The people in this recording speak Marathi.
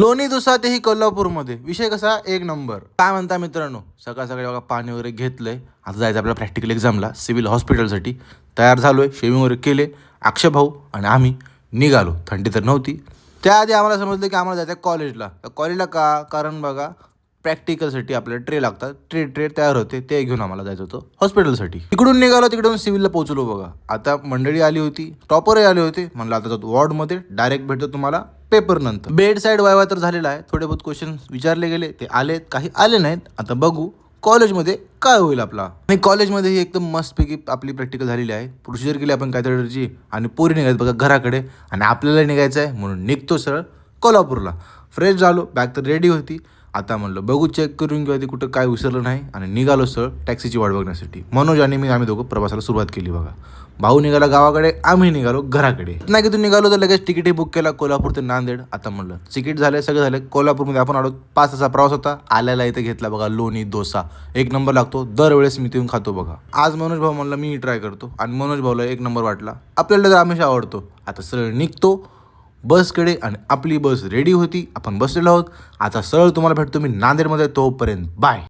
लोणी डोसा तेही कोल्हापूरमध्ये. विषय कसा एक नंबर. काय म्हणता मित्रांनो, सकाळ सकाळी बघा पाणी वगैरे घेतलंय. आता जायचं आपल्या प्रॅक्टिकल एक्झामला सिव्हिल हॉस्पिटलसाठी. तयार झालोय, शेविंग वगैरे केले. अक्षय भाऊ आणि आम्ही निघालो. थंडी तर नव्हती. त्याआधी आम्हाला समजलं की आम्हाला जायचं आहे कॉलेजला. तर कॉलेजला का? कारण बघा प्रॅक्टिकलसाठी आपल्याला ट्रे लागतात. ट्रे तयार होते, ते घेऊन आम्हाला जायचं होतं हॉस्पिटलसाठी. तिकडून निघालो, तिकडून सिव्हिलला पोहोचलो बघा. आता मंडळी आली होती, टॉपरही आले होते. म्हणलं आता जातो वॉर्डमध्ये, डायरेक्ट भेटतो तुम्हाला पेपर नंतर. बेड साईड वायवा तर झालेला आहे. थोडे बहुत क्वेश्चन विचारले गेले, ते आलेत, काही आले नाहीत. आता बघू कॉलेजमध्ये काय होईल आपला. आणि कॉलेजमध्ये ही एकदम मस्तपैकी आपली प्रॅक्टिकल झालेली आहे. प्रोसिजर केली आपण काहीतरी आणि पोरी निघायचं बघा घराकडे आणि आपल्याला निघायचं आहे म्हणून निघतो सरळ कोल्हापूरला. फ्रेश झालो, बॅग तर रेडी होती. आता म्हणलं बघू चेक करून किंवा ते कुठं काय विसरलं नाही आणि निघालो सरळ टॅक्सीची वाट बघण्यासाठी. मनोज आणि आम्ही दोघं प्रवासाला सुरुवात केली बघा. भाऊ निघाला गावाकडे, आम्ही निघालो घराकडे. नाही की तू निघालो तर लगेच तिकीटही बुक केला कोल्हापूर ते नांदेड. आता म्हणलं तिकीट झालं, सगळं झालं. कोल्हापूरमध्ये आपण आलो. 5 तासाचा प्रवास होता. आल्याला इथे घेतला बघा लोणी डोसा. एक नंबर लागतो, दरवेळेस मी तिथून खातो बघा. आज मनोज भाऊ म्हणला मी ट्राय करतो आणि मनोज भाऊला एक नंबर वाटला. आपल्याला तर हमेशा आवडतो. आता सरळ निघतो बसकडे आणि आपली बस रेडी होती. आपण बसलेलो आहोत. आता सरळ तुम्हाला भेटतो मी नांदेडमध्ये. तोपर्यंत बाय.